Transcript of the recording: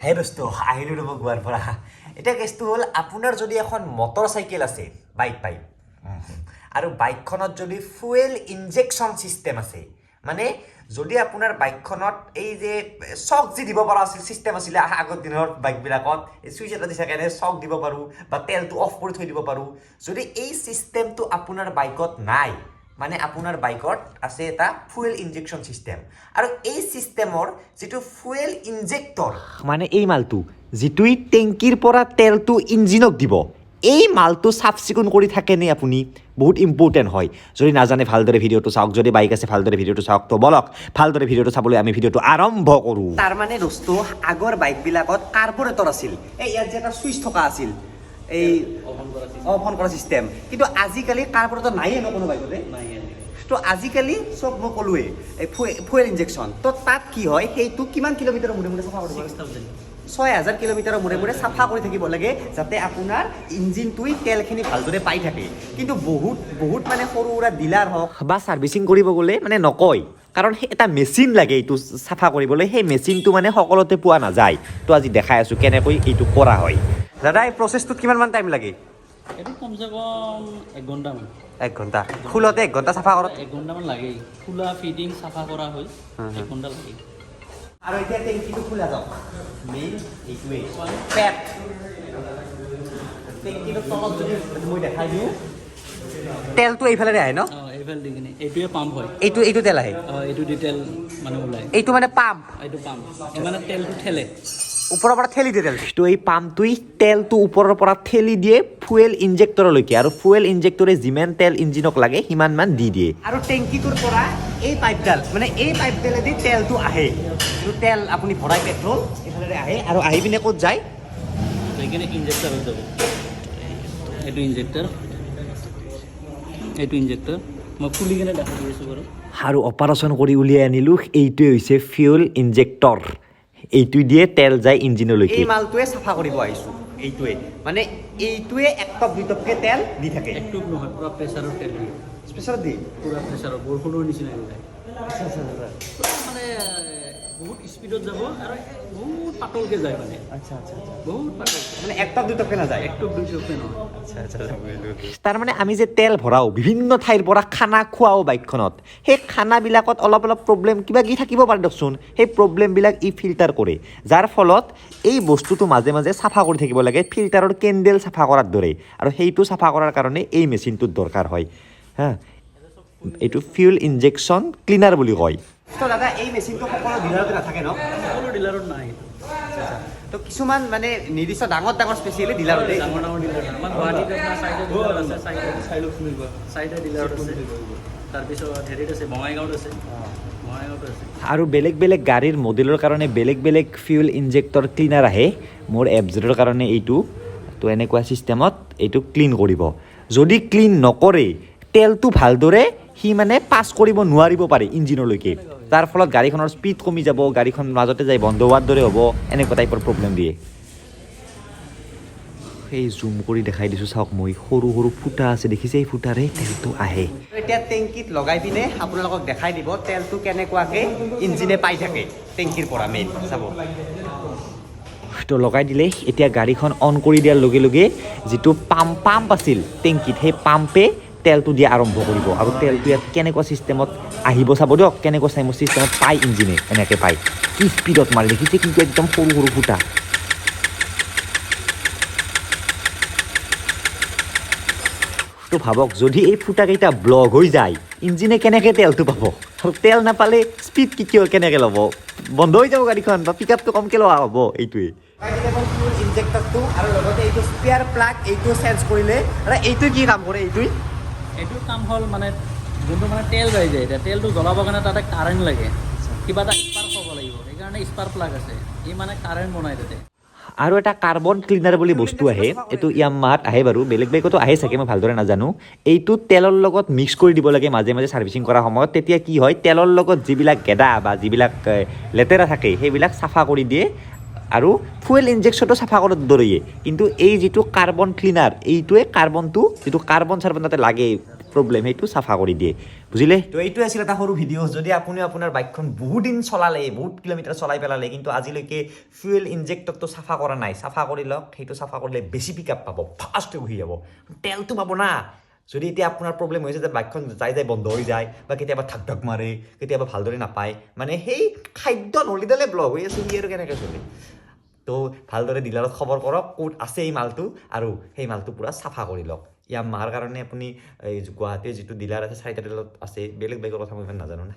হে দোস্ত আহিলোঁ ৰ'ব গোৱাৰ পৰা এতিয়া কেছটো হ'ল আপোনাৰ যদি এখন মটৰ চাইকেল আছে বাইক আৰু বাইকখনত যদি ফুয়েল ইনজেকশ্যন ছিষ্টেম আছে মানে যদি আপোনাৰ বাইকখনত এই যে চক যি দিব পৰা আছিল ছিষ্টেম আছিলে আগৰ দিনৰ বাইকবিলাকত চুইচ এটা দিছে কাৰণে চক দিব পাৰোঁ বা তেলটো অফ কৰি থৈ দিব পাৰোঁ যদি এই ছিষ্টেমটো আপোনাৰ বাইকত নাই মানে আপোনাৰ বাইকত আছে এটা ফুয়েল ইনজেকশ্যন ছিষ্টেম আৰু এই ছিষ্টেমৰ যিটো ফুয়েল ইনজেক্টৰ মানে এই মালটো যিটোই টেংকিৰ পৰা তেলটো ইঞ্জিনক দিব এই মালটো চাফ চিকুণ কৰি থাকেনে আপুনি বহুত ইম্পৰ্টেণ্ট হয় যদি নাজানে ভালদৰে ভিডিঅ'টো চাওক যদি বাইক আছে ভালদৰে ভিডিঅ'টো চাওক তো বলক ভালদৰে ভিডিঅ'টো চাবলৈ আমি ভিডিঅ'টো আৰম্ভ কৰোঁ তাৰ মানে দোস্ত আগৰ বাইকবিলাকত কাৰ্বৰেটৰ আছিল এই ইয়াত যে এটা চুইচ থকা আছিল এই অফ কৰা ছিষ্টেম কিন্তু আজিকালি কাৰ্বৰেটৰ নাইয়ে ন কোনো বাইকতে তো আজিকালি চব মই ক'লোৱেই এই ফুয়েল ইনজেকশ্যন তো তাত কি হয় সেইটো কিমান কিলোমিটাৰৰ মূৰে মূৰে চাফা কৰিব 6000 কিলোমিটাৰৰ মূৰে মূৰে চাফা কৰি থাকিব লাগে যাতে আপোনাৰ ইঞ্জিনটোৱে তেলখিনি ভালদৰে পাই থাকে কিন্তু বহুত মানে সৰু সুৰা ডিলাৰ হওক বা ছাৰ্ভিচিং কৰিব গ'লে মানে নকয় কাৰণ এটা মেচিন লাগে এইটো চাফা কৰিবলৈ সেই মেচিনটো মানে সকলোতে পোৱা নাযায় তো আজি দেখাই আছোঁ কেনেকৈ এইটো কৰা হয় দাদা এই প্ৰচেছটোত কিমানমান টাইম লাগে এইটো কমচে কম 1 ঘণ্টামান 1 ঘণ্টা ফুলতে 1 ঘণ্টা চাফা কৰক 1 ঘণ্টামান লাগেই ফুলা ফিটিং চাফা কৰা হয় 1 ঘণ্টা লাগে আৰু এতিয়া টেংকিটো খোলা যাওক মেইন এইটোৱে পেট টেংকিটো তলত যদি মই দেখাই দিওঁ তেলটো এইফালে আহে ন এইফালে দি কিনে এইটোৱে পাম্প হয় এইটো তেল আহে এইটো দি তেল মানে ওলায় এইটো মানে পাম্প এইটো পাম্প মানে তেলটো ঠেলে ওপৰৰ পৰা ঠেলি দিয়ে তেল তো এই পাম্পটোৱে তেলটো ওপৰৰ পৰা ঠেলি দিয়ে ফুয়েল ইনজেক্টৰলৈকে আৰু ফুয়েল ইনজেক্টৰে যিমান তেল ইঞ্জিনক লাগে সিমানমান দি দিয়ে আৰু টেংকিটোৰ পৰা এই পাইপডাল মানে এই পাইপডালেদি তেলটো আহে এইটো তেল আপুনি ভৰাই পেট্ৰল এইফালে আহে আৰু আহি পিনে ক'ত যায় সেইখিনি ইনজেক্টৰত যাব এইটো ইনজেক্টৰ মই খুলি কিনে দেখা দি আছোঁ বাৰু আৰু অপাৰেশ্যন কৰি উলিয়াই আনিলোঁ এইটোৱে হৈছে ফিউল ইনজেক্টৰ এইটো দিয়ে তেল যায় ইঞ্জিনলৈকে এই মালটোৱে চাফা কৰিব আহিছোঁ এইটোৱে মানে এইটোৱে এক টপ দুই টপকৈ তেল দি থাকে এক টপ নহয় পুৰা প্ৰেছাৰৰ তেল দিয়ে প্ৰেছাৰত দিয়ে পুৰা প্ৰেছাৰৰ বৰষুণৰ নিচিনা হৈ যায় মানে বহুত স্পীডত যাব আৰু বহুত পাতলকৈ যায় মানে আচ্ছা বহুত পাতল মানে এক টপ দুই টপকৈ নাযায় এক টপ দুই টপকৈ নহয় আচ্ছা তাৰমানে আমি যে তেল ভৰাওঁ বিভিন্ন ঠাইৰ পৰা খানা খুৱাওঁ বাইকখনত সেই খানাবিলাকত অলপ প্ৰব্লেম কিবা কি থাকিব পাৰে দিয়কচোন সেই প্ৰব্লেমবিলাক ই ফিল্টাৰ কৰে যাৰ ফলত এই বস্তুটো মাজে মাজে চাফা কৰি থাকিব লাগে ফিল্টাৰৰ কেণ্ডেল চাফা কৰাৰ দৰে আৰু সেইটো চাফা কৰাৰ কাৰণে এই মেচিনটোৰ দৰকাৰ হয় হা এইটো ফিউল ইনজেকশ্যন ক্লিনাৰ বুলি কয় তো দাদা এই মেচিনটো সকলো ডিলাৰতে নাথাকে ন সকলো ডিলাৰত নাই তো কিছুমান মানে নিৰ্দিষ্ট ডাঙৰ স্পেচিয়েলি ডিলাৰতে ডাঙৰ ডিলাৰ আমাৰ গুৱাহাটীত আপোনাৰ চাইডে ডিলাৰত আছে তাৰপিছত হেৰিত আছে বঙাইগাঁৱত আছে আৰু বেলেগ গাড়ীৰ মডেলৰ কাৰণে বেলেগ ফিউল ইনজেক্টৰ ক্লিনাৰ আহে মোৰ এফজেডৰ কাৰণে এইটো তো এনেকুৱা ছিষ্টেমত এইটো ক্লিন কৰিব যদি ক্লিন নকৰে তেলটো ভালদৰে সি মানে পাছ কৰিব নোৱাৰিব পাৰে ইঞ্জিনলৈকে তাৰ ফলত গাড়ীখনৰ স্পীড কমি যাব গাড়ীখন মাজতে যাই বন্ধ হোৱাৰ দৰে হ'ব এনেকুৱা টাইপৰ প্ৰব্লেম দিয়ে সেই জুম কৰি দেখাই দিছোঁ চাওক মই সৰু ফুটা আছে দেখিছে এই ফুটাৰে তেলটো আহে এতিয়া টেংকিত লগাই পিনে আপোনালোকক দেখাই দিব তেলটো কেনেকুৱাকৈ ইঞ্জিনে পাই থাকে টেংকিৰ পৰা মেইন চাব তো লগাই দিলে এতিয়া গাড়ীখন অন কৰি দিয়াৰ লগে লগে যিটো পাম্প আছিল টেংকিত সেই পাম্পে তেলটো দিয়া আৰম্ভ কৰিব আৰু তেলটো ইয়াত কেনেকুৱা ছিষ্টেমত আহিব চাব দিয়ক কেনেকুৱা ছিষ্টেমত পায় ইঞ্জিনে এনেকৈ পায় কি স্পীডত মাৰি দেখিছে কিন্তু একদম সৰু ফুটা তো ভাবক যদি এই ফুটাকেইটা ব্লক হৈ যায় ইঞ্জিনে কেনেকৈ তেলটো পাব আৰু তেল নাপালে স্পীড কেনেকৈ ল'ব বন্ধ হৈ যাব গাড়ীখন বা পিক আপটো কমকৈ লোৱা হ'ব এইটোৱে ইনজেক্টৰটো আৰু লগতে এইটো স্পেয়াৰ প্লাগ এইটো চেঞ্জ কৰিলে আৰু এইটো কি কাম কৰে এইটোৰ কাম হ'ল মানে যোনটো মানে তেল যাই যায় এতিয়া তেলটো জ্বলাবৰ কাৰণে তাতে কাৰেণ্ট লাগে কিবা এটা স্পাৰ্ক হ'ব লাগিব সেইকাৰণে স্পাৰ্ক প্লাগ আছে ই মানে কাৰেণ্ট বনাই তাতে আৰু এটা কাৰ্বন ক্লিনাৰ বুলি বস্তু আহে এইটো ইয়ামাহাত আহে বাৰু বেলেগ বাইকতো আহে চাগে মই ভালদৰে নাজানো এইটো তেলৰ লগত মিক্স কৰি দিব লাগে মাজে মাজে ছাৰ্ভিচিং কৰাৰ সময়ত তেতিয়া কি হয় তেলৰ লগত যিবিলাক গেদা বা যিবিলাক লেতেৰা থাকে সেইবিলাক চাফা কৰি দিয়ে আৰু ফুয়েল ইনজেকশ্যনটো চাফা কৰাৰ দৰেয়ে কিন্তু এই যিটো কাৰ্বন ক্লিনাৰ এইটোৱে কাৰ্বনটো যিটো কাৰ্বন তাতে লাগে প্ৰব্লেম সেইটো চাফা কৰি দিয়ে বুজিলে তো এইটোৱে আছিল এটা সৰু ভিডিঅ' যদি আপুনি আপোনাৰ বাইকখন বহুত দিন চলালে বহুত কিলোমিটাৰ চলাই পেলালে কিন্তু আজিলৈকে ফুয়েল ইনজেক্টৰটো চাফা কৰা নাই চাফা কৰি লওক সেইটো চাফা কৰিলে বেছি পিক আপ পাব ফাষ্ট হৈ যাব তেলটো পাব না যদি এতিয়া আপোনাৰ প্ৰব্লেম হৈছে যে বাইকখন যাই বন্ধ হৈ যায় বা কেতিয়াবা ধাক ধাক মাৰে কেতিয়াবা ভালদৰে নাপায় মানে সেই খাদ্য নলীডালে ব্লক হৈ আছে সি আৰু কেনেকৈ চলে তো ভালদৰে ডিলাৰত খবৰ কৰক ক'ত আছে এই মালটো আৰু সেই মালটো পূৰা চাফা কৰি লওক ইয়াৰ মাৰ কাৰণে আপুনি এই গুৱাহাটীৰ যিটো ডিলাৰ আছে 4টা ডিলাৰত আছে বেলেগ বাইকৰ কথা মই ইমান নাজানো না